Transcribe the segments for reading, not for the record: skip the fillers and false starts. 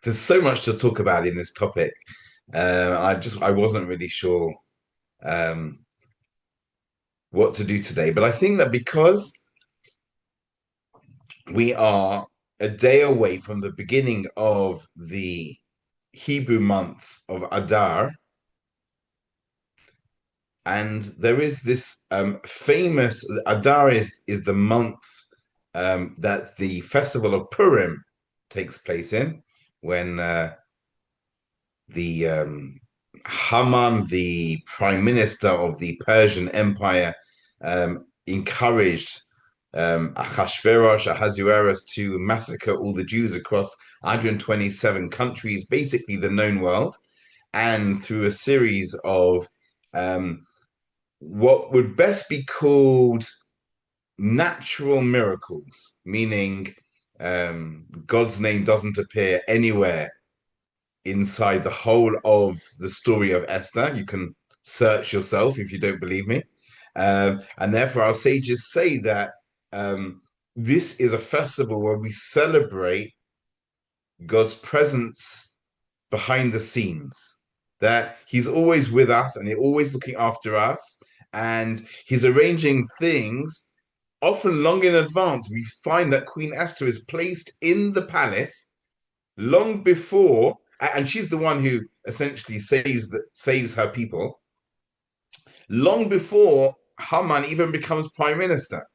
there's so much to talk about in this topic. I wasn't really sure um, what to do today, but I think that because we are a day away from the beginning of the Hebrew month of Adar, and there is this famous Adar is the month that the festival of Purim takes place in, when the Haman, the prime minister of the Persian Empire, encouraged Ahasuerus to massacre all the Jews across 127 countries, basically the known world, and through a series of what would best be called natural miracles, meaning God's name doesn't appear anywhere inside the whole of the story of Esther. You can search yourself if you don't believe me. And therefore, our sages say that this is a festival where we celebrate God's presence behind the scenes, that he's always with us and he's always looking after us, and he's arranging things often long in advance. We find that Queen Esther is placed in the palace long before, and she's the one who essentially saves her people, long before Haman even becomes prime minister.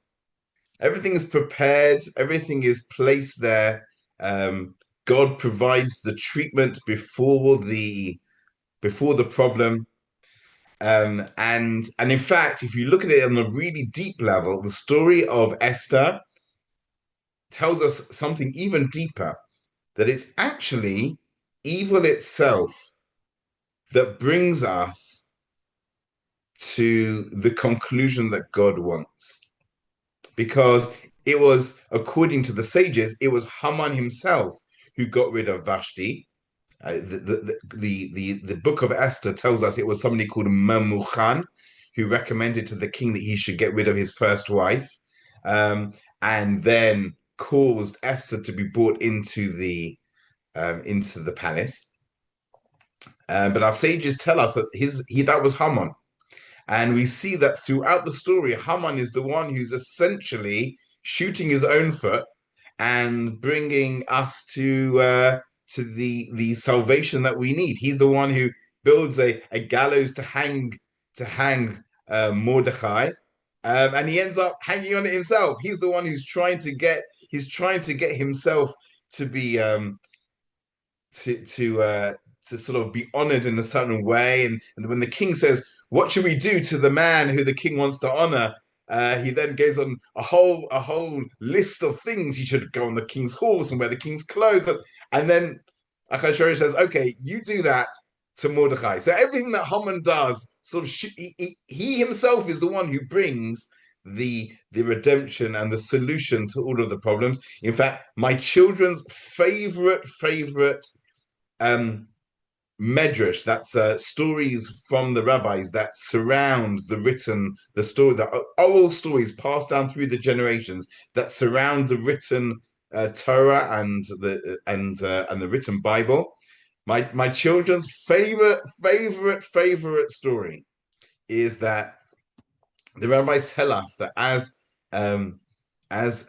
Everything is prepared, everything is placed there. God provides the treatment before the problem. And in fact, if you look at it on a really deep level, the story of Esther tells us something even deeper, that it's actually evil itself that brings us to the conclusion that God wants. Because it was, according to the sages, it was Haman himself who got rid of Vashti. The book of Esther tells us it was somebody called Memuchan who recommended to the king that he should get rid of his first wife, and then caused Esther to be brought into the palace. But our sages tell us that that was Haman. And we see that throughout the story, Haman is the one who's essentially shooting his own foot and bringing us to the salvation that we need. He's the one who builds a gallows to hang Mordecai, and he ends up hanging on it himself. He's the one who's trying to get himself to be to sort of be honored in a certain way. And when the king says, "What should we do to the man who the king wants to honor?" He then goes on a whole list of things. He should go on the king's horse and wear the king's clothes. And then Achashverosh says, "Okay, you do that to Mordecai." So everything that Haman does, sort of, he himself is the one who brings the redemption and the solution to all of the problems. In fact, my children's favorite medrash, that's stories from the rabbis that surround the oral stories passed down through the generations that surround the written Torah and the written Bible. My children's favorite story is that the rabbis tell us that as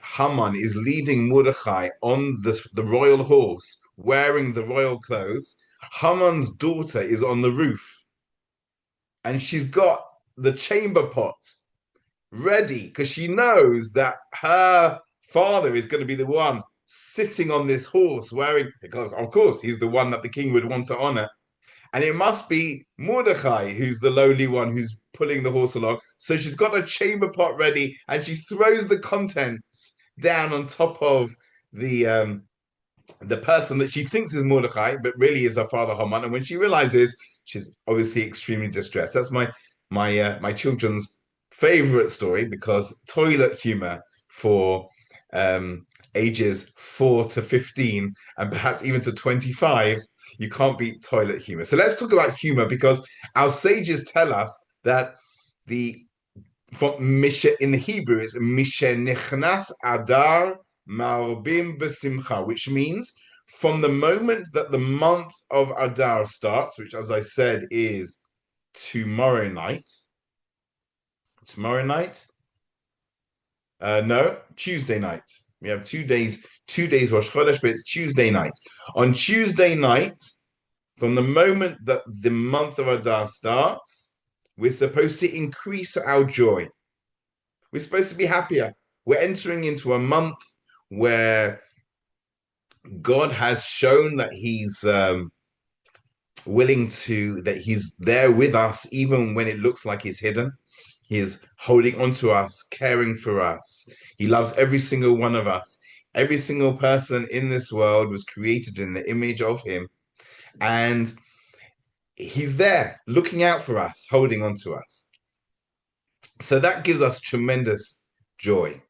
Haman is leading Mordecai on the royal horse, wearing the royal clothes, Haman's daughter is on the roof, and she's got the chamber pot ready because she knows that her father is going to be the one sitting on this horse because of course he's the one that the king would want to honor. And it must be Mordecai who's the lowly one who's pulling the horse along. So she's got a chamber pot ready and she throws the contents down on top of the person that she thinks is Mordecai, but really is her father Haman. And when she realizes, she's obviously extremely distressed. That's my children's favorite story, because toilet humor for ages 4 to 15 and perhaps even to 25, you can't beat toilet humor. So let's talk about humor, because our sages tell us that in the Hebrew it's Mishenichnas Adar Marbim Besimcha, which means from the moment that the month of Adar starts, which, as I said, is tomorrow night. Tomorrow night? No, Tuesday night. We have 2 days Rosh Chodesh, but it's Tuesday night. On Tuesday night, from the moment that the month of Adar starts, we're supposed to increase our joy. We're supposed to be happier. We're entering into a month where God has shown that He's that He's there with us, even when it looks like He's hidden. He is holding on to us, caring for us. He loves every single one of us. Every single person in this world was created in the image of Him. And He's there looking out for us, holding on to us. So that gives us tremendous joy.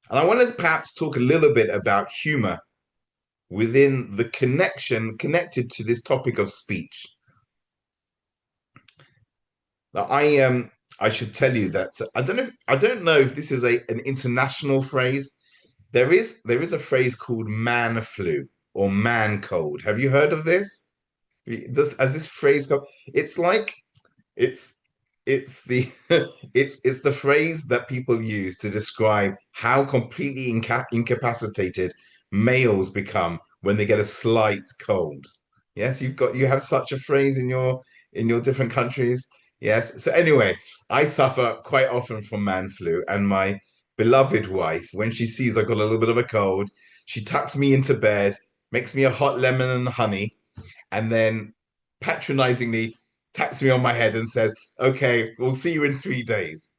And I want to perhaps talk a little bit about humor within the connected to this topic of speech. Now, I should tell you that I don't know if this is an international phrase. There is a phrase called man flu or man cold. Have you heard of this? As this phrase come? It's like it's it's the it's the phrase that people use to describe how completely incapacitated males become when they get a slight cold. Yes, you have such a phrase in your different countries. Yes. So anyway, I suffer quite often from man flu, and my beloved wife, when she sees I've got a little bit of a cold, she tucks me into bed, makes me a hot lemon and honey, and then patronizingly taps me on my head and says, "Okay, we'll see you in 3 days."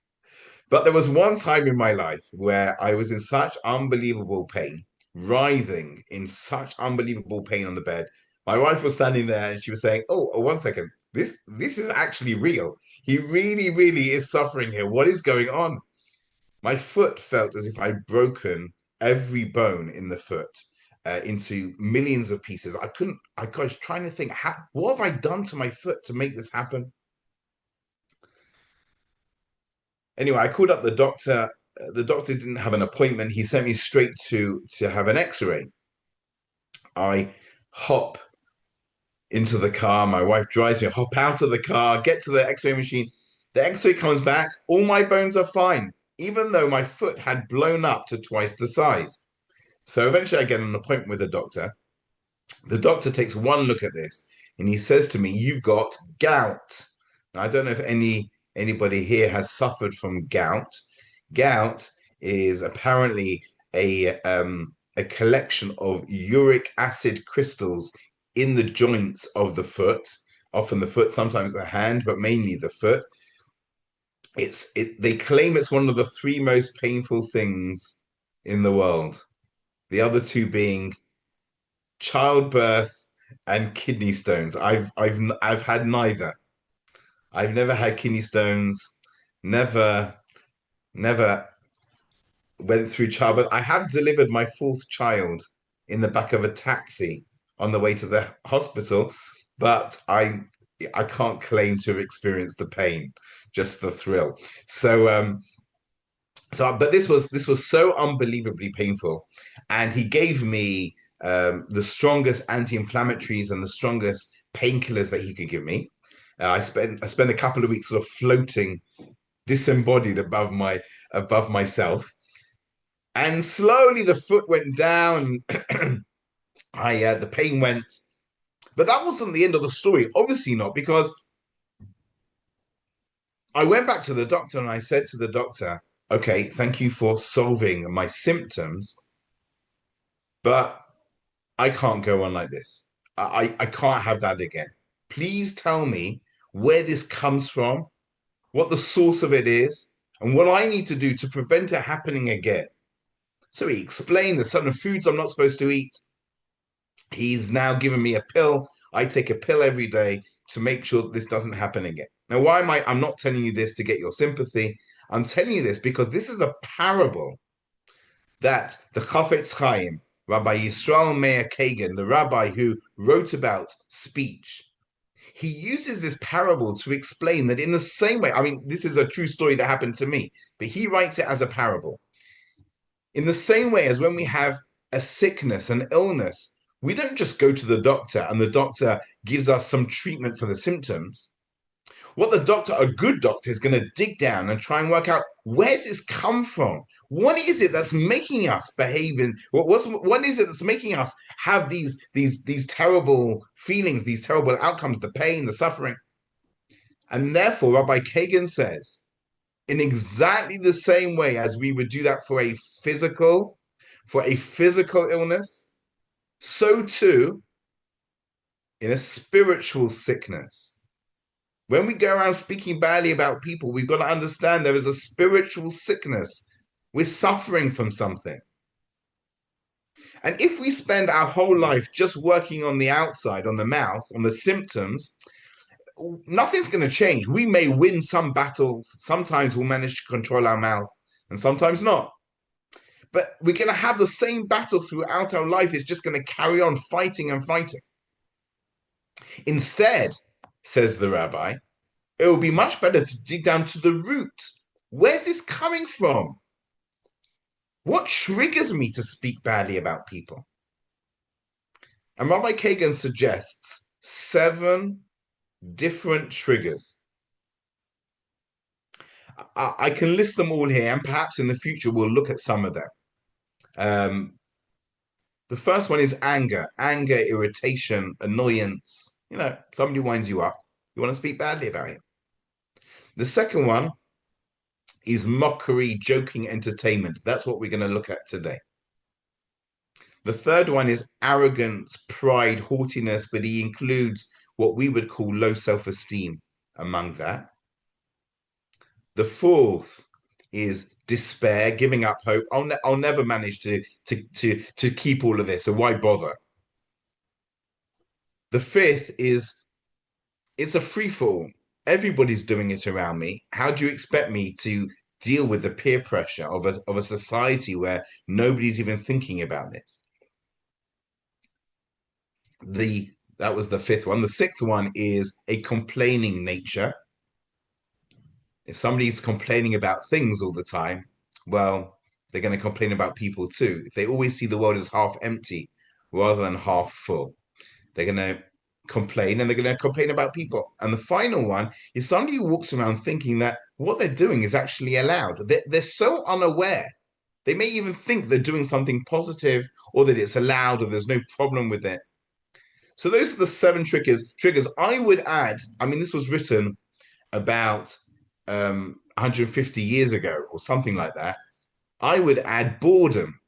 But there was one time in my life where I was in such unbelievable pain, writhing in such unbelievable pain on the bed. My wife was standing there and she was saying, "Oh, 1 second. This is actually real. He really, really is suffering here. What is going on?" My foot felt as if I'd broken every bone in the foot into millions of pieces. I was trying to think, what have I done to my foot to make this happen? Anyway, I called up the doctor. The doctor didn't have an appointment. He sent me straight to have an X-ray. I hop into the car. My wife drives me. I hop out of the car, get to the X-ray machine. The X-ray comes back. All my bones are fine, even though my foot had blown up to twice the size. So eventually, I get an appointment with the doctor. The doctor takes one look at this and he says to me, "You've got gout." Now, I don't know if anybody here has suffered from gout. Gout is apparently a collection of uric acid crystals in the joints of the foot, often the foot, sometimes the hand, but mainly the foot. They claim it's one of the three most painful things in the world. The other two being childbirth and kidney stones. I've had neither. I've never had kidney stones. Never never went through childbirth. I have delivered my fourth child in the back of a taxi on the way to the hospital, but I can't claim to have experienced the pain, just the thrill. But this was so unbelievably painful, and he gave me the strongest anti-inflammatories and the strongest painkillers that he could give me. I spent a couple of weeks sort of floating, disembodied above myself, and slowly the foot went down. The pain went, but that wasn't the end of the story. Obviously not, because I went back to the doctor and I said to the doctor, "Okay, thank you for solving my symptoms, but I can't go on like this. I can't have that again. Please tell me where this comes from, what the source of it is, and what I need to do to prevent it happening again." So he explained there's certain foods I'm not supposed to eat. He's now given me a pill. I take a pill every day to make sure that this doesn't happen again. Now, why am I'm not telling you this to get your sympathy. I'm telling you this because this is a parable that the Chafetz Chaim, Rabbi Yisrael Meir Kagan, the rabbi who wrote about speech, he uses this parable to explain that in the same way, I mean, this is a true story that happened to me, but he writes it as a parable. In the same way as when we have a sickness, an illness, We don't just go to the doctor and the doctor gives us some treatment for the symptoms. What the doctor, a good doctor, is going to dig down and try and work out, where's this come from? What is it that's making us behave in what is it that's making us have these terrible feelings, these terrible outcomes, the pain, the suffering? And therefore, Rabbi Kagan says, in exactly the same way as we would do that for a physical illness, so too in a spiritual sickness. When we go around speaking badly about people, we've got to understand there is a spiritual sickness. We're suffering from something. And if we spend our whole life just working on the outside, on the mouth, on the symptoms, nothing's going to change. We may win some battles. Sometimes we'll manage to control our mouth, and sometimes not. But we're going to have the same battle throughout our life. It's just going to carry on fighting and fighting. Instead, says the rabbi, it will be much better to dig down to the root. Where's this coming from? What triggers me to speak badly about people? And Rabbi Kagan suggests 7 different triggers. I can list them all here, and perhaps in the future we'll look at some of them. The first one is anger, irritation, annoyance. Somebody winds you up. You want to speak badly about it. The second one is mockery, joking, entertainment. That's what we're going to look at today. The third one is arrogance, pride, haughtiness, but he includes what we would call low self-esteem among that. The fourth is despair, giving up hope. I'll never manage to keep all of this, so why bother? The fifth is it's a free-for-all. Everybody's doing it around me. How do you expect me to deal with the peer pressure of a society where nobody's even thinking about this? That was the fifth one. The sixth one is a complaining nature. If somebody's complaining about things all the time, well, they're going to complain about people too. If they always see the world as half empty rather than half full, they're going to complain, and they're going to complain about people. And the final one is somebody who walks around thinking that what they're doing is actually allowed. They're so unaware. They may even think they're doing something positive, or that it's allowed, or there's no problem with it. So those are the 7 triggers. I would add, this was written about 150 years ago or something like that. I would add boredom.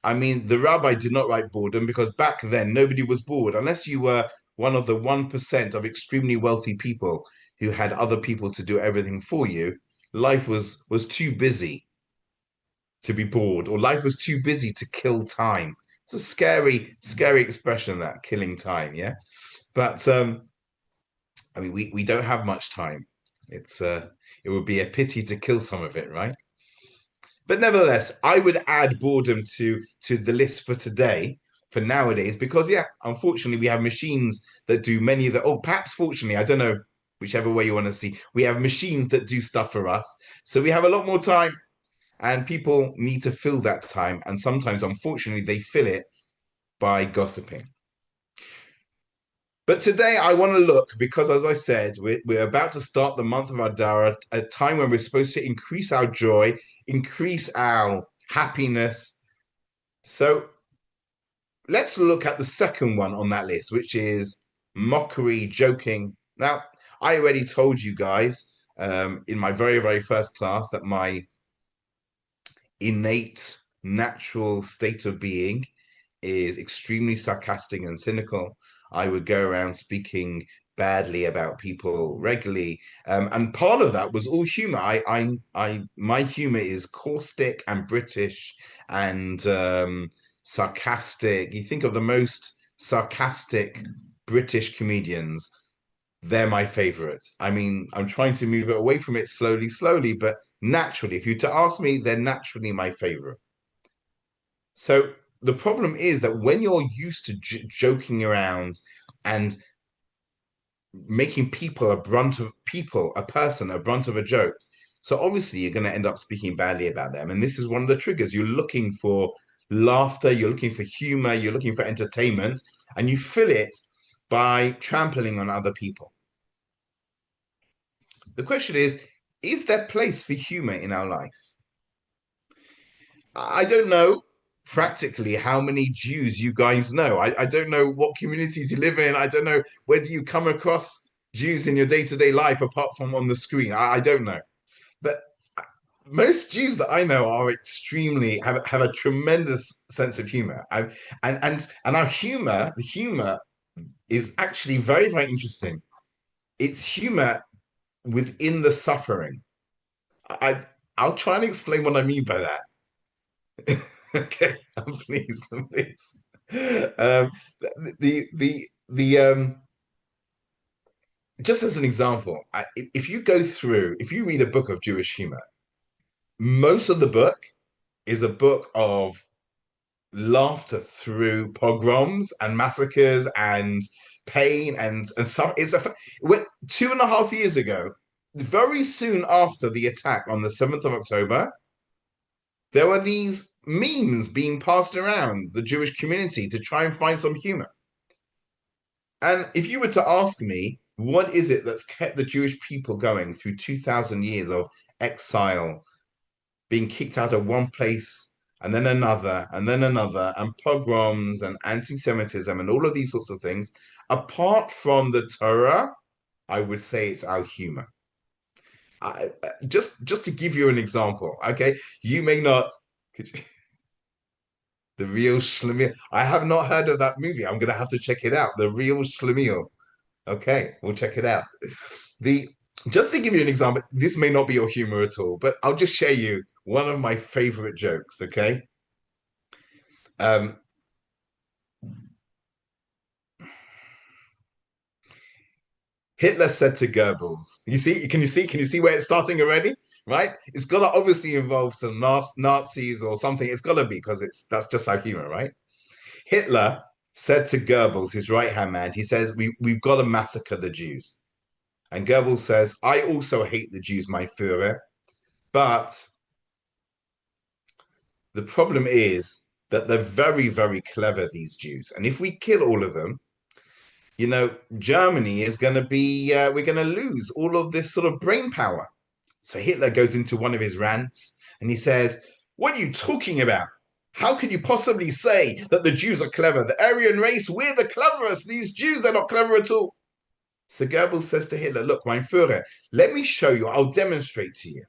The rabbi did not write boredom because back then nobody was bored unless you were one of the 1% of extremely wealthy people who had other people to do everything for you. Life was too busy to be bored, or life was too busy to kill time. It's a scary expression, that, killing time, yeah? But we don't have much time. It would be a pity to kill some of it, right? But nevertheless, I would add boredom to the list for today, for nowadays, because unfortunately we have machines that do many of the, or perhaps fortunately, I don't know, whichever way you want to see, we have machines that do stuff for us. So we have a lot more time, and people need to fill that time. And sometimes, unfortunately, they fill it by gossiping. But today I want to look, because as I said, we're about to start the month of Adar, a time when we're supposed to increase our joy, increase our happiness. So let's look at the second one on that list, which is mockery, joking. Now, I already told you guys in my very, very first class that my innate, natural state of being is extremely sarcastic and cynical. I would go around speaking badly about people regularly, and part of that was all humor. My humor is caustic and British and sarcastic. You think of the most sarcastic British comedians, they're my favorite. I'm trying to move it away from it slowly, but naturally, if you were to ask me, they're naturally my favorite. So the problem is that when you're used to joking around and making people a brunt of a joke, so obviously you're going to end up speaking badly about them. And this is one of the triggers. You're looking for laughter, you're looking for humor, you're looking for entertainment, and you fill it by trampling on other people. The question is there place for humor in our life? I don't know practically how many Jews you guys know. I don't know what communities you live in. I don't know whether you come across Jews in your day-to-day life apart from on the screen. I don't know. But most Jews that I know are extremely have a tremendous sense of humor. And our humor, the humor is actually very, very interesting. It's humor within the suffering. I I'll try and explain what I mean by that. Okay, please, please. Um, the just as an example, if you go through, if you read a book of Jewish humor, most of the book is a book of laughter through pogroms and massacres and pain and some. It's a 2.5 years ago, very soon after the attack on the 7th of October. There were these memes being passed around the Jewish community to try and find some humor. And if you were to ask me, what is it that's kept the Jewish people going through 2,000 years of exile, being kicked out of one place and then another, and pogroms and anti-Semitism and all of these sorts of things, apart from the Torah, I would say it's our humor. Just to give you an example, okay? You may not. Could you, The Real Schlemiel. I have not heard of that movie. I'm going to have to check it out. The Real Schlemiel. Okay, we'll check it out. The Just to give you an example, this may not be your humor at all, but I'll just share you one of my favorite jokes. Okay, um, Hitler said to Goebbels, "You see? Can you see where it's starting already? Right? It's got to obviously involve some Nazis or something. It's got to be because that's just our humor, right?" Hitler said to Goebbels, his right hand man, he says, we've got to massacre the Jews. And Goebbels says, I also hate the Jews, my Führer, but the problem is that they're very, very clever, these Jews. And if we kill all of them, Germany is going to be, we're going to lose all of this sort of brain power. So Hitler goes into one of his rants and he says, what are you talking about? How can you possibly say that the Jews are clever? The Aryan race, we're the cleverest. These Jews, they're not clever at all. So Goebbels says to Hitler, look, mein Führer, let me show you. I'll demonstrate to you.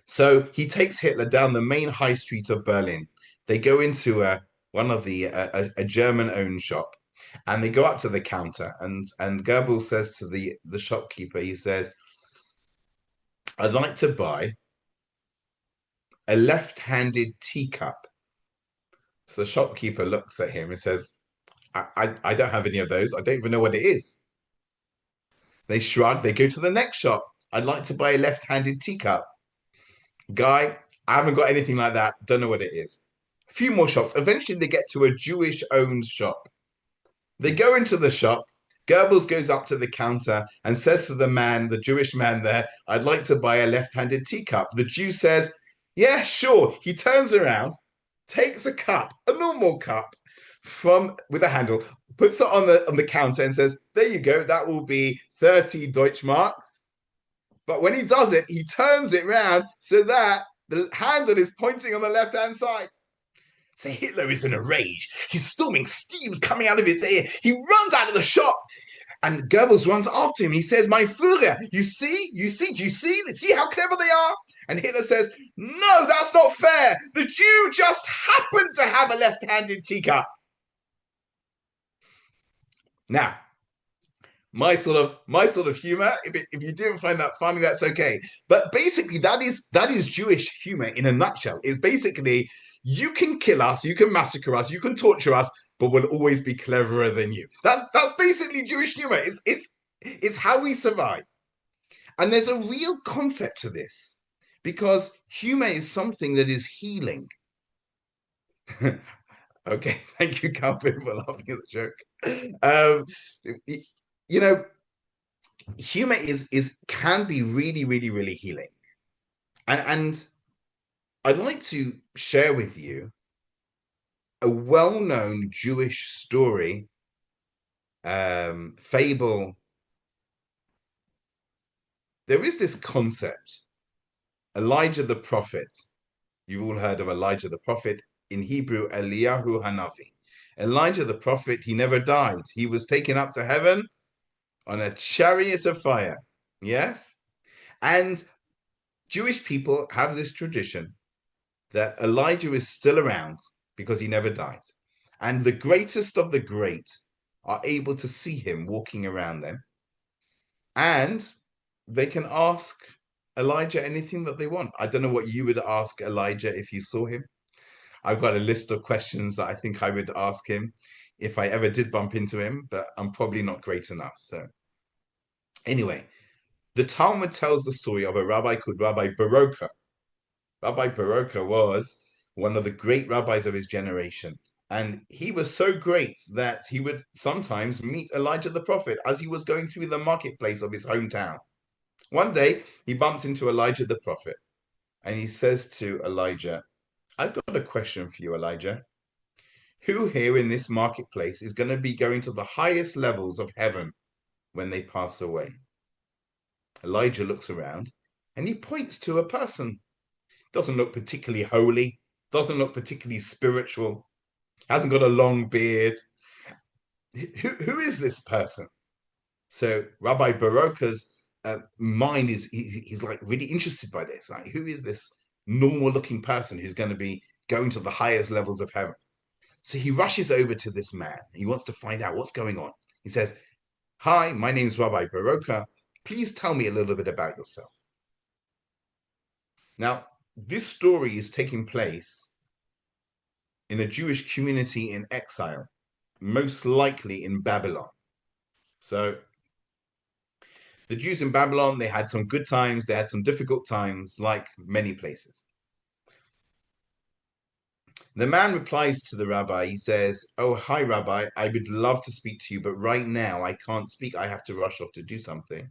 So he takes Hitler down the main high street of Berlin. They go into a German-owned shop, and they go up to the counter. And Goebbels says to the shopkeeper, he says, I'd like to buy a left-handed teacup. So the shopkeeper looks at him and says, I don't have any of those. I don't even know what it is. They shrug. They go to the next shop. I'd like to buy a left-handed teacup. Guy, I haven't got anything like that. Don't know what it is. A few more shops. Eventually, they get to a Jewish-owned shop. They go into the shop. Goebbels goes up to the counter and says to the man, the Jewish man there, I'd like to buy a left-handed teacup. The Jew says, yeah, sure. He turns around, takes a cup, a normal cup, with a handle, puts it on the counter and says, there you go. That will be 30 Deutschmarks. But when he does it, he turns it round so that the handle is pointing on the left-hand side. So Hitler is in a rage. He's storming, steam's coming out of his ear. He runs out of the shop. And Goebbels runs after him. He says, my Führer, do you see how clever they are? And Hitler says, no, that's not fair. The Jew just happened to have a left-handed teacup. Now, my sort of humor, if you didn't find that funny, that's okay. But basically, that is Jewish humor in a nutshell. It's basically, you can kill us, you can massacre us, you can torture us, but we'll always be cleverer than you. That's basically Jewish humor. It's how we survive. And there's a real concept to this, because humor is something that is healing. Okay, thank you, Calvin, for laughing at the joke. You know, humor can be really, really, really healing. And I'd like to share with you a well-known Jewish story, fable. There is this concept, Elijah the prophet. You've all heard of Elijah the prophet. In Hebrew, Eliyahu Hanavi. Elijah the prophet, he never died. He was taken up to heaven on a chariot of fire. Yes? And Jewish people have this tradition that Elijah is still around because he never died. And the greatest of the great are able to see him walking around them. And they can ask Elijah anything that they want. I don't know what you would ask Elijah if you saw him. I've got a list of questions that I think I would ask him if I ever did bump into him, but I'm probably not great enough. So, anyway, the Talmud tells the story of a rabbi called Rabbi Baroka. Rabbi Baroka was one of the great rabbis of his generation. And he was so great that he would sometimes meet Elijah the prophet as he was going through the marketplace of his hometown. One day, he bumps into Elijah the prophet and he says to Elijah, I've got a question for you, Elijah. Who here in this marketplace is going to be going to the highest levels of heaven when they pass away? Elijah looks around and he points to a person. Doesn't look particularly holy, doesn't look particularly spiritual, hasn't got a long beard. Who is this person? So Rabbi Baroka's mind he's like really interested by this. Like, who is this normal looking person who's going to be going to the highest levels of heaven? So he rushes over to this man. He wants to find out what's going on. He says, hi, my name is Rabbi Baroka. Please tell me a little bit about yourself. Now, this story is taking place in a Jewish community in exile, most likely in Babylon. So the Jews in Babylon, they had some good times, they had some difficult times, like many places. The man replies to the rabbi. He says, oh, hi, Rabbi. I would love to speak to you, but right now I can't speak. I have to rush off to do something.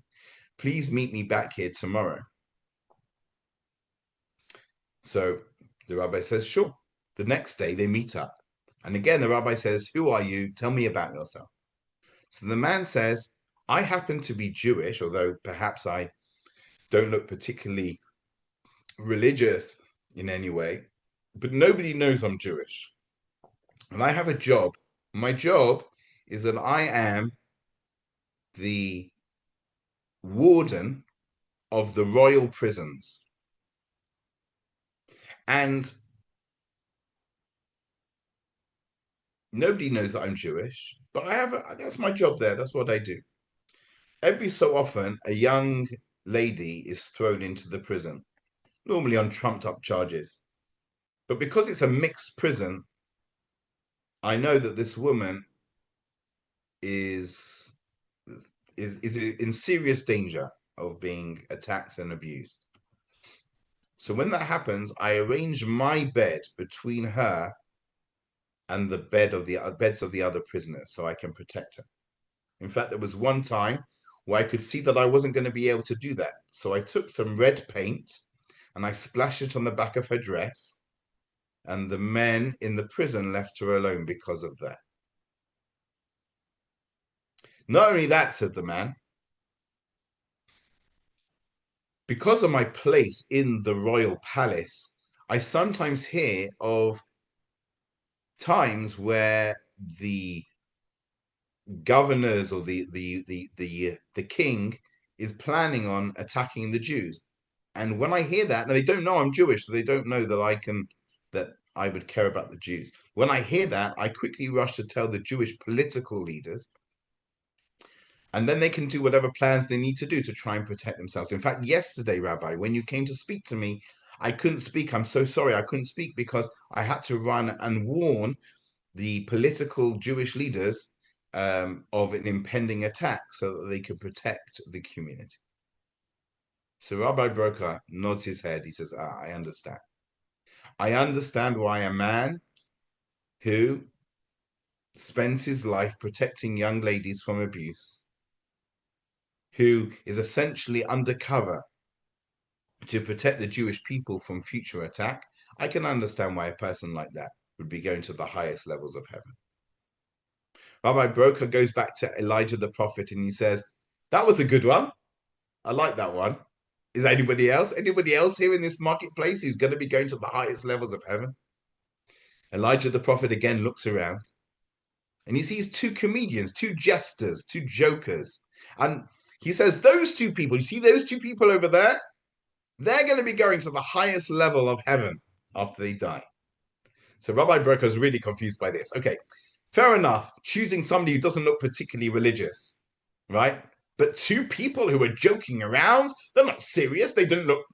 Please meet me back here tomorrow. So the rabbi says, sure. The next day they meet up. And again, the rabbi says, who are you? Tell me about yourself. So the man says, I happen to be Jewish, although perhaps I don't look particularly religious in any way, but nobody knows I'm Jewish. And I have a job. My job is that I am the warden of the royal prisons. And nobody knows that I'm Jewish, but that's my job there. That's what I do. Every so often, a young lady is thrown into the prison, normally on trumped up charges. But because it's a mixed prison, I know that this woman is in serious danger of being attacked and abused. So when that happens, I arrange my bed between her and the beds of the other prisoners so I can protect her. In fact, there was one time where I could see that I wasn't going to be able to do that. So I took some red paint and I splashed it on the back of her dress, and the men in the prison left her alone because of that. Not only that, said the man, because of my place in the royal palace, I sometimes hear of times where the governors or the king is planning on attacking the Jews. And when I hear that, they don't know I'm Jewish, so they don't know that I would care about the Jews. When I hear that, I quickly rush to tell the Jewish political leaders, and then they can do whatever plans they need to do to try and protect themselves. In fact, yesterday, Rabbi, when you came to speak to me, I couldn't speak. I'm so sorry. I couldn't speak because I had to run and warn the political Jewish leaders of an impending attack so that they could protect the community. So Rabbi Broka nods his head. He says, I understand. I understand why a man who spends his life protecting young ladies from abuse, who is essentially undercover to protect the Jewish people from future attack, I can understand why a person like that would be going to the highest levels of heaven. Rabbi Broker goes back to Elijah the prophet and he says, that was a good one. I like that one. Is there anybody else? Anybody else here in this marketplace who's going to be going to the highest levels of heaven? Elijah the prophet again looks around and he sees two comedians, two jesters, two jokers. And he says, those two people, you see those two people over there? They're going to be going to the highest level of heaven after they die. So Rabbi Broker is really confused by this. Okay, fair enough, choosing somebody who doesn't look particularly religious, right? But two people who are joking around, they're not serious. They don't look,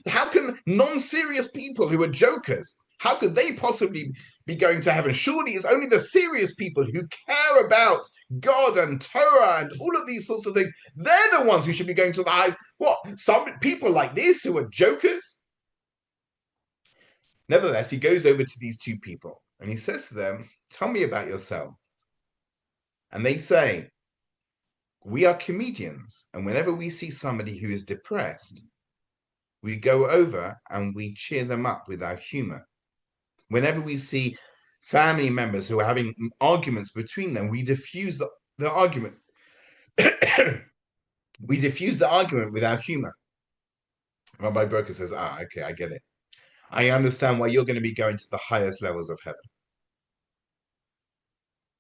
how can non-serious people who are jokers, how could they possibly be going to heaven? Surely it's only the serious people who care about God and Torah and all of these sorts of things. They're the ones who should be going to the highest. What? Some people like this who are jokers? Nevertheless, he goes over to these two people and he says to them, tell me about yourself. And they say, we are comedians. And whenever we see somebody who is depressed, we go over and we cheer them up with our humor. Whenever we see family members who are having arguments between them, we diffuse the argument. We diffuse the argument with our humor. Rabbi Broker says, okay, I get it. I understand why you're going to be going to the highest levels of heaven.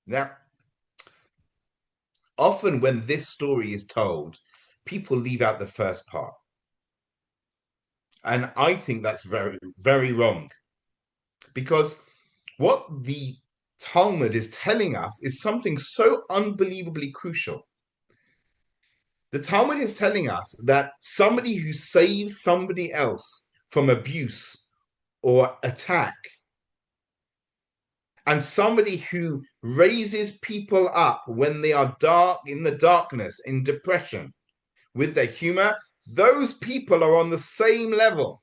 Now, often when this story is told, people leave out the first part. And I think that's very, very wrong. Because what the Talmud is telling us is something so unbelievably crucial. The Talmud is telling us that somebody who saves somebody else from abuse or attack, and somebody who raises people up when they are dark, in the darkness, in depression, with their humor, those people are on the same level.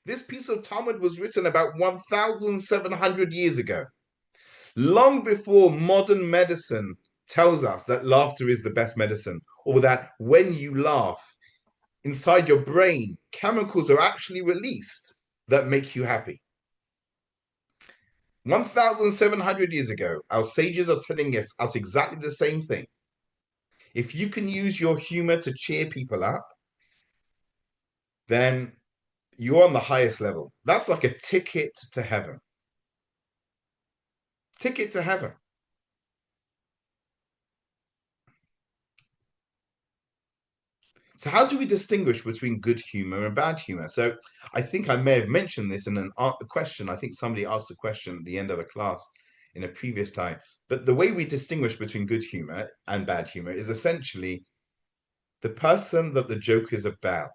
This piece of Talmud was written about 1,700 years ago, long before modern medicine tells us that laughter is the best medicine, or that when you laugh, inside your brain, chemicals are actually released that make you happy. 1,700 years ago, our sages are telling us exactly the same thing. If you can use your humor to cheer people up, then you're on the highest level. That's like a ticket to heaven. Ticket to heaven. So how do we distinguish between good humor and bad humor? So I think I may have mentioned this in a question. I think somebody asked a question at the end of a class in a previous time. But the way we distinguish between good humor and bad humor is essentially the person that the joke is about.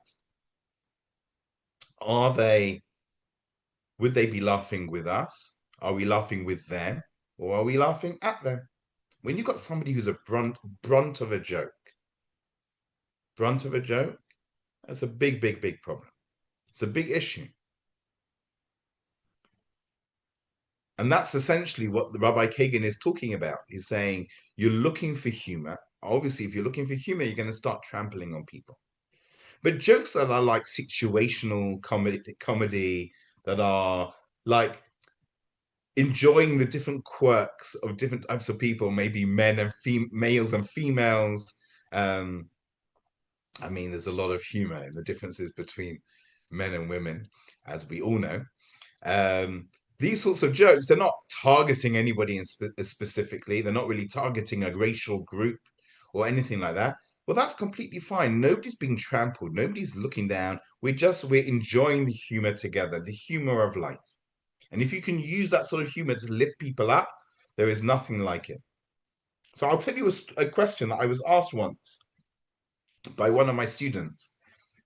Would they be laughing with us? Are we laughing with them? Or are we laughing at them? When you've got somebody who's a brunt of a joke, that's a big, big, big problem. It's a big issue. And that's essentially what the Rabbi Kagan is talking about. He's saying, you're looking for humor. Obviously, if you're looking for humor, you're going to start trampling on people. But jokes that are like situational comedy that are like enjoying the different quirks of different types of people, maybe men and males and females. I mean, there's a lot of humor in the differences between men and women, as we all know. These sorts of jokes, they're not targeting anybody specifically. They're not really targeting a racial group or anything like that. Well, that's completely fine. Nobody's being trampled. Nobody's looking down. We're enjoying the humor together, the humor of life. And if you can use that sort of humor to lift people up, there is nothing like it. So I'll tell you a question that I was asked once by one of my students.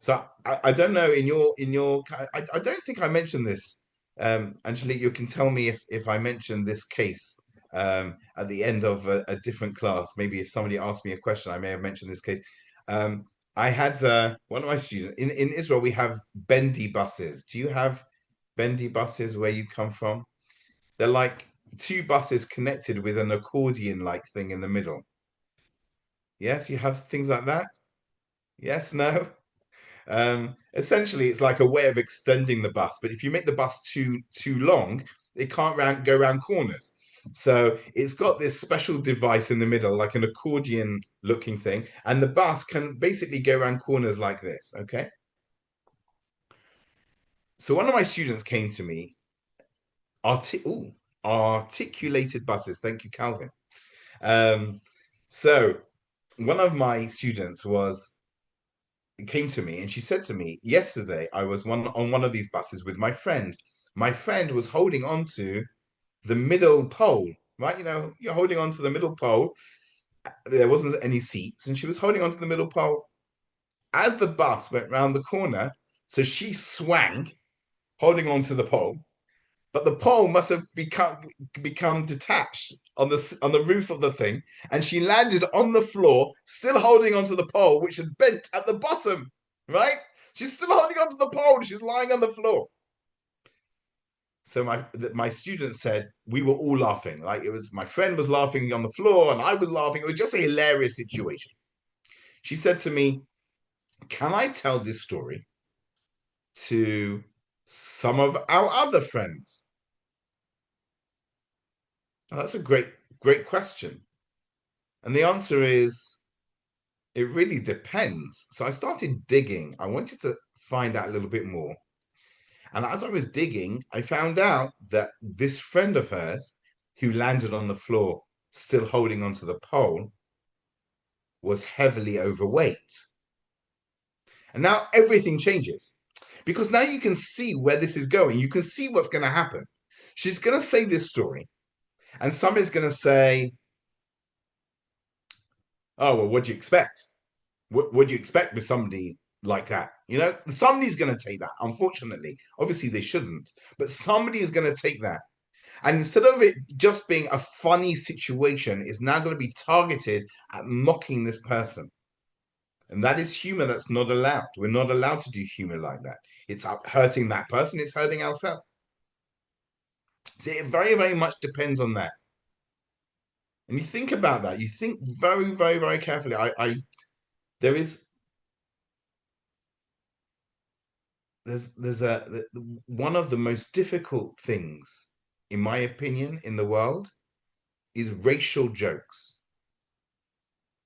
So I don't know I don't think I mentioned this. Angelique, you can tell me if I mentioned this case at the end of a different class. Maybe if somebody asked me a question, I may have mentioned this case. I had one of my students in Israel. We have bendy buses. Do you have bendy buses where you come from? They're like two buses connected with an accordion-like thing in the middle. Yes, you have things like that? Yes, no? Essentially, it's like a way of extending the bus. But if you make the bus too long, it can't go around corners. So it's got this special device in the middle, like an accordion looking thing, and the bus can basically go around corners like this. Okay. So one of my students came to me, articulated buses. Thank you, Calvin. Um, so one of my students came to me and she said to me, yesterday I was on one of these buses with my friend. My friend was holding on to the middle pole, right? You know, you're holding on to the middle pole. There wasn't any seats, and she was holding on to the middle pole as the bus went round the corner. So she swung, holding on to the pole, but the pole must have become detached on the roof of the thing, and she landed on the floor, still holding onto the pole, which had bent at the bottom. Right? She's still holding onto the pole. She's lying on the floor. So my student said we were all laughing. Like it was my friend was laughing on the floor, and I was laughing. It was just a hilarious situation. She said to me, "Can I tell this story to some of our other friends?" Now, that's a great question. And the answer is it really depends. So I started digging. I wanted to find out a little bit more. And as I was digging, I found out that this friend of hers who landed on the floor, still holding onto the pole, was heavily overweight. And now everything changes because now you can see where this is going. You can see what's going to happen. She's going to say this story, and somebody's going to say, "Oh, well, what do you expect? What do you expect with somebody like that?" You know, somebody's going to take that. Unfortunately, obviously they shouldn't, but somebody is going to take that. And instead of it just being a funny situation, it's now going to be targeted at mocking this person. And that is humor that's not allowed. We're not allowed to do humor like that. It's hurting that person, it's hurting ourselves. So it very much depends on that. And you think about that. You think very carefully. There is there's one of the most difficult things, in my opinion, in the world is racial jokes.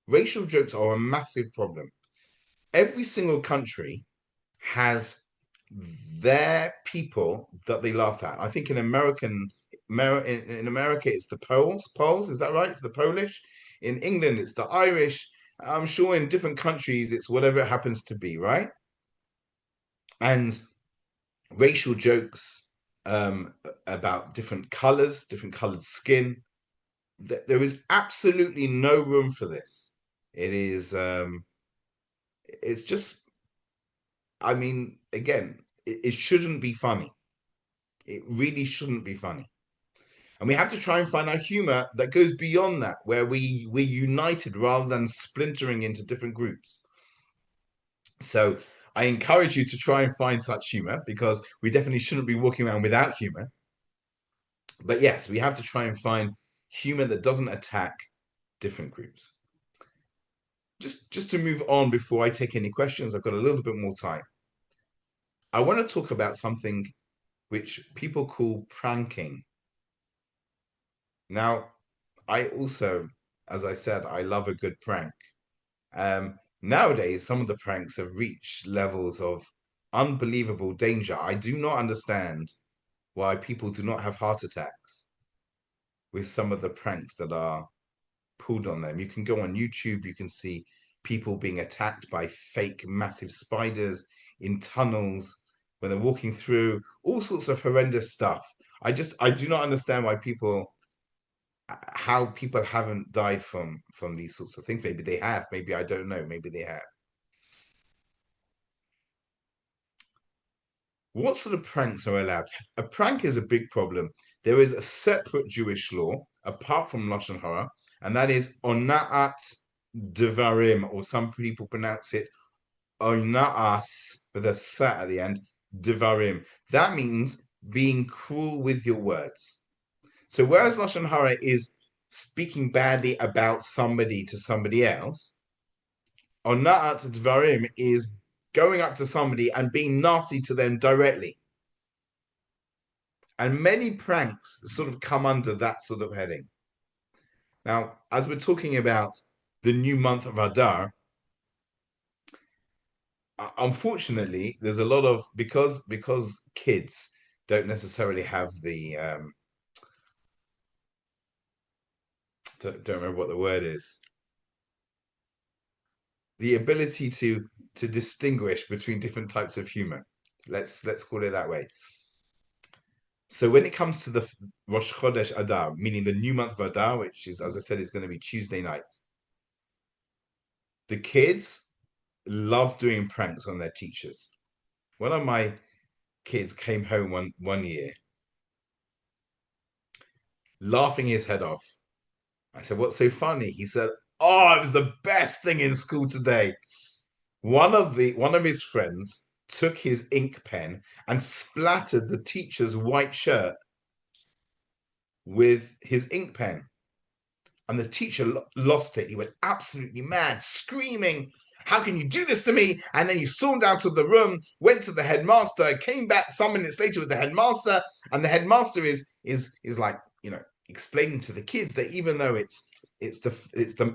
Racial jokes are a massive problem. Every single country has their people that they laugh at. I think in America it's the Poles, is that right? It's the Polish. In England it's the Irish. I'm sure in different countries it's whatever it happens to be, right? And racial jokes about different colors, different colored skin. There is absolutely no room for this. It is it's just, I mean, again, it shouldn't be funny. It really shouldn't be funny. And we have to try and find our humor that goes beyond that, where we're united rather than splintering into different groups. So I encourage you to try and find such humor because we definitely shouldn't be walking around without humor. But yes, we have to try and find humor that doesn't attack different groups. Just to move on before I take any questions, I've got a little bit more time. I want to talk about something which people call pranking. Now, I also, as I said, I love a good prank. Nowadays, some of the pranks have reached levels of unbelievable danger. I do not understand why people do not have heart attacks with some of the pranks that are pulled on them. You can go on YouTube, you can see people being attacked by fake massive spiders in tunnels when they're walking through all sorts of horrendous stuff. I do not understand why people how people haven't died from these sorts of things. Maybe they have, maybe I don't know, maybe they have. What sort of pranks are allowed? A prank is a big problem. There is a separate Jewish law apart from Lashon Hara, and that is ona'at devarim, or some people pronounce it ona'as with a sa at the end, devarim. That means being cruel with your words. So whereas Lashon Hara is speaking badly about somebody to somebody else, ona'at devarim is going up to somebody and being nasty to them directly. And many pranks sort of come under that sort of heading. Now, as we're talking about the new month of Adar, unfortunately, there's a lot of because kids don't necessarily have the don't remember what the word is, the ability to distinguish between different types of humor. Let's call it that way. So when it comes to the Rosh Chodesh Adar, meaning the new month of Adar, which is, as I said, is going to be Tuesday night, the kids love doing pranks on their teachers. One of my kids came home one year, laughing his head off. I said, "What's so funny?" He said, "Oh, it was the best thing in school today. One of his friends took his ink pen and splattered the teacher's white shirt with his ink pen. And the teacher lost it. He went absolutely mad, screaming, 'How can you do this to me?' And then he stormed out of the room, went to the headmaster, came back some minutes later with the headmaster, and the headmaster is like, explaining to the kids that even though it's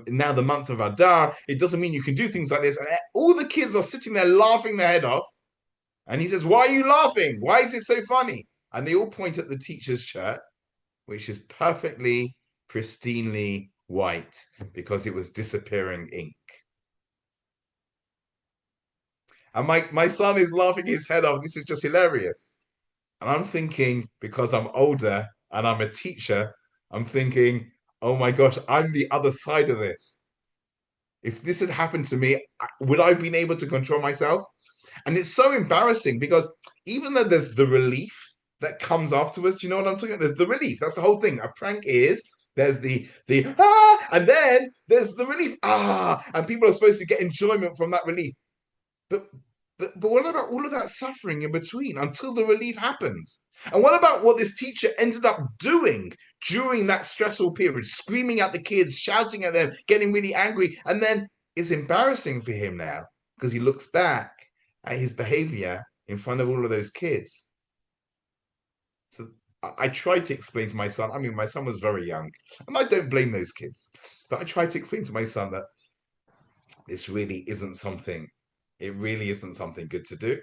now the month of Adar, it doesn't mean you can do things like this. And all the kids are sitting there laughing their head off. And he says, 'Why are you laughing? Why is this so funny?' And they all point at the teacher's shirt, which is perfectly, pristinely white because it was disappearing ink. And my son is laughing his head off. This is just hilarious. And I'm thinking, because I'm older and I'm a teacher, I'm thinking, oh my gosh, I'm the other side of this. If this had happened to me, would I have been able to control myself? And it's so embarrassing because even though there's the relief that comes afterwards, you know what I'm talking about? There's the relief. That's the whole thing. A prank is there's the and then there's the relief. And people are supposed to get enjoyment from that relief. But what about all of that suffering in between until the relief happens? And what about what this teacher ended up doing during that stressful period, screaming at the kids, shouting at them, getting really angry, and then it's embarrassing for him now because he looks back at his behavior in front of all of those kids. So I tried to explain to my son, I mean, my son was very young, and I don't blame those kids, but I tried to explain to my son that this really isn't something, it really isn't something good to do.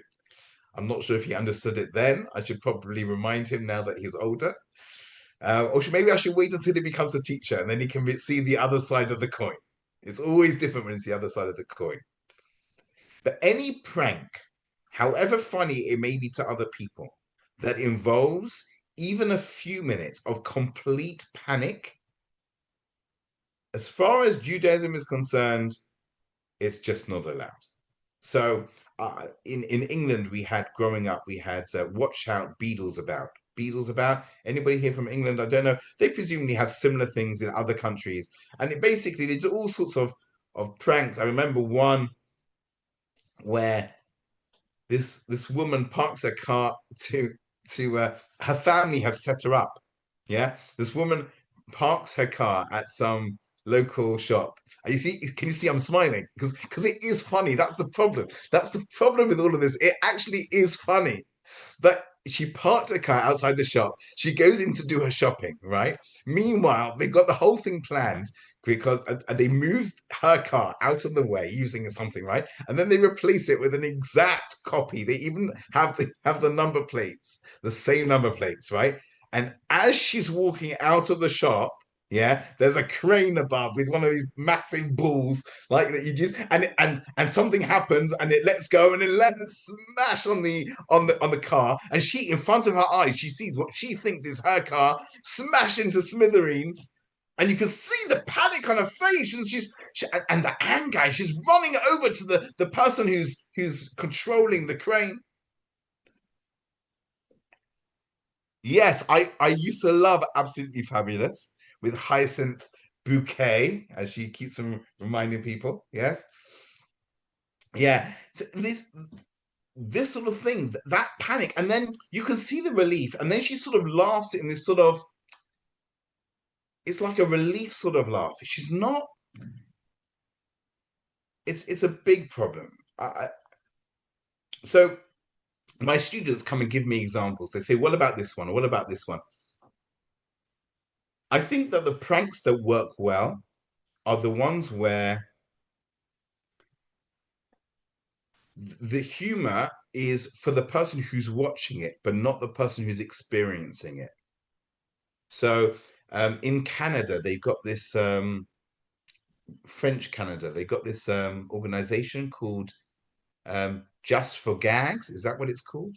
I'm not sure if he understood it then. I should probably remind him now that he's older. Maybe I should wait until he becomes a teacher and then he can see the other side of the coin. It's always different when it's the other side of the coin. But any prank, however funny it may be to other people, that involves even a few minutes of complete panic, as far as Judaism is concerned, it's just not allowed. So in England, growing up, we had Watch Out Beadles About. Beadles About. Anybody here from England? I don't know. They presumably have similar things in other countries. And they do all sorts of pranks. I remember one where this woman parks her car to her family have set her up. Yeah, this woman parks her car at some local shop. And can you see I'm smiling? Because it is funny. That's the problem. That's the problem with all of this. It actually is funny. But she parked her car outside the shop. She goes in to do her shopping, right? Meanwhile, they got the whole thing planned because they moved her car out of the way using something, right? And then they replace it with an exact copy. They even have the number plates, the same number plates, right? And as she's walking out of the shop, yeah, there's a crane above with one of these massive balls like that you use, and something happens and it lets go and it lets smash on the car, and she in front of her eyes she sees what she thinks is her car smash into smithereens, and you can see the panic on her face, and and the anger, and she's running over to the person who's controlling the crane. Yes, I used to love Absolutely Fabulous with Hyacinth Bouquet, as she keeps reminding people. Yes, yeah. So this sort of thing, that panic, and then you can see the relief, and then she sort of laughs in this sort of, it's like a relief sort of laugh. She's not. It's a big problem. So my students come and give me examples. They say, what about this one? Or what about this one? I think that the pranks that work well are the ones where the humor is for the person who's watching it, but not the person who's experiencing it. So in Canada, they've got this French Canada, they've got this organization called Just for Gags. Is that what it's called?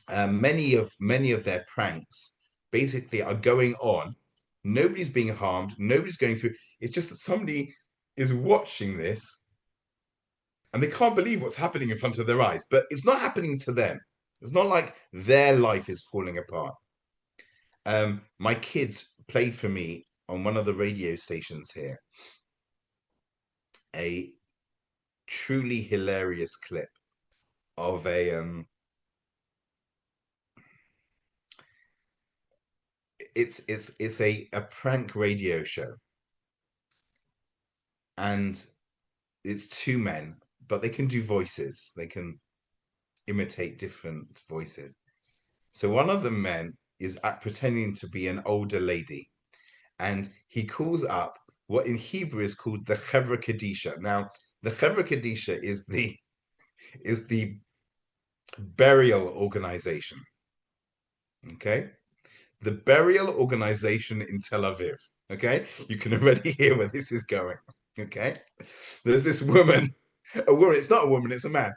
Many of their pranks basically are going on. Nobody's being harmed. Nobody's going through. It's just that somebody is watching this and they can't believe what's happening in front of their eyes. But it's not happening to them. It's not like their life is falling apart. My kids played for me on one of the radio stations here a truly hilarious clip of it's a prank radio show, and it's two men, but they can do voices. They can imitate different voices. So one of the men is pretending to be an older lady, and he calls up what in Hebrew is called the Chevra Kadisha. Now, the Chevra Kadisha is the burial organization. Okay, the burial organization in Tel Aviv. Okay, you can already hear where this is going. Okay, there's this woman, a woman. It's not a woman; it's a man.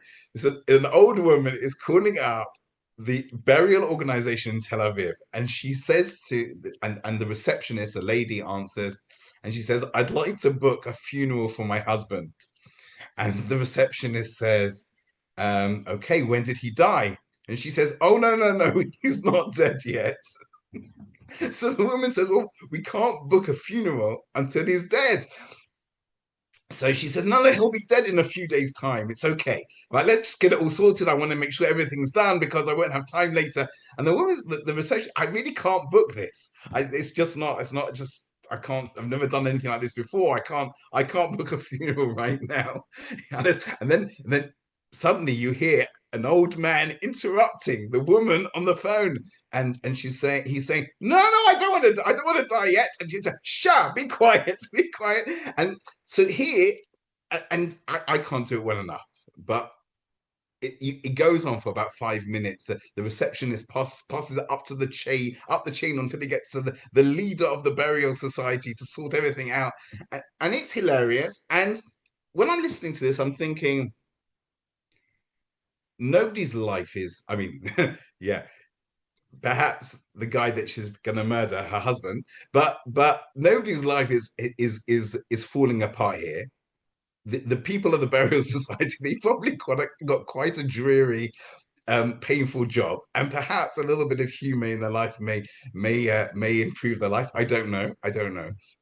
An old woman is calling up the burial organization in Tel Aviv, and she says and the receptionist, a lady, answers, and she says, "I'd like to book a funeral for my husband." And the receptionist says, "Okay, when did he die?" And she says, "Oh, no, no, no, he's not dead yet." So the woman says, "Well, we can't book a funeral until he's dead." So she says, "No, no, he'll be dead in a few days' time. It's okay. Right, let's just get it all sorted. I want to make sure everything's done because I won't have time later." And the woman, the reception, "I really can't book this. It's just not. It's not just. I can't. I've never done anything like this before. I can't book a funeral right now." And then suddenly you hear an old man interrupting the woman on the phone, and he's saying, "No, no, I don't want to die yet." And she's like, "Shut, be quiet, be quiet." And so here, and I can't do it well enough, but it goes on for about 5 minutes. The receptionist passes it up the chain until he gets to the leader of the burial society to sort everything out. And it's hilarious. And when I'm listening to this, I'm thinking, nobody's life is, I mean, yeah, perhaps the guy that she's going to murder, her husband, but nobody's life is falling apart here. The people of the burial society, they probably got quite a dreary, painful job, and perhaps a little bit of humor in their life may improve their life. I don't know,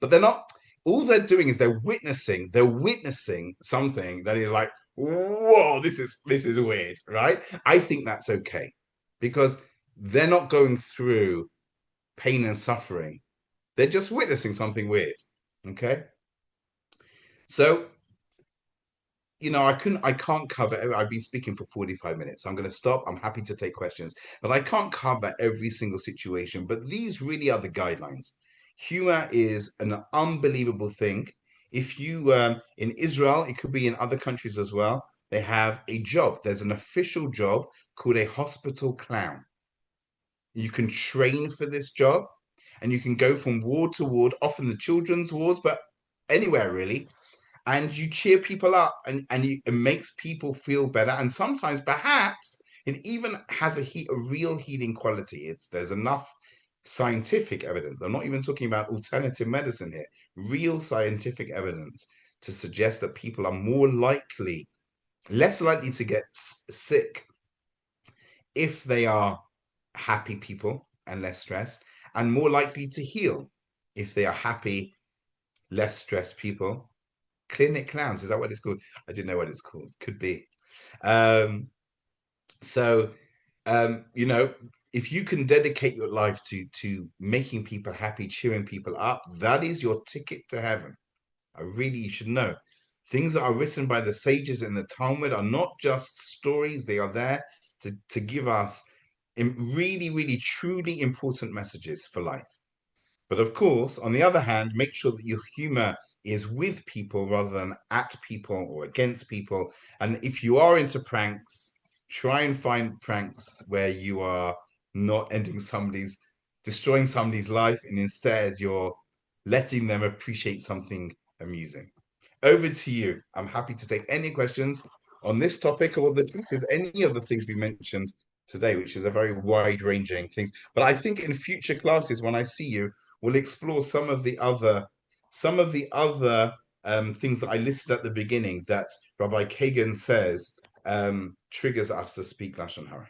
but they're not. All they're doing is they're witnessing something that is like, whoa, this is weird, right? I think that's okay because they're not going through pain and suffering. They're just witnessing something weird. Okay, so I can't cover. I've been speaking for 45 minutes. I'm going to stop. I'm happy to take questions, but I can't cover every single situation. But these really are the guidelines. Humor is an unbelievable thing. If you in Israel, it could be in other countries as well. They have a job. There's an official job called a hospital clown. You can train for this job, and you can go from ward to ward, often the children's wards, but anywhere really, and you cheer people up, and it makes people feel better, and sometimes perhaps it even has a real healing quality. There's enough scientific evidence. I'm not even talking about alternative medicine here. Real scientific evidence to suggest that people are less likely to get sick if they are happy people and less stressed, and more likely to heal if they are happy, less stressed people. Clinic clowns, is that what it's called? I didn't know what it's called. Could be. Um, so if you can dedicate your life to making people happy, cheering people up, that is your ticket to heaven. I really, you should know. things that are written by the sages in the Talmud are not just stories, they are there to give us really, really, truly important messages for life. But of course, on the other hand, make sure that your humor is with people rather than at people or against people. And if you are into pranks, try and find pranks where you are not destroying somebody's life, and instead you're letting them appreciate something amusing. Over to you. I'm happy to take any questions on this topic or the topics, any of the things we mentioned today, which is a very wide-ranging things. But I think in future classes, when I see you, we'll explore some of the other things that I listed at the beginning that Rabbi Kagan says triggers us to speak Lashon Hara.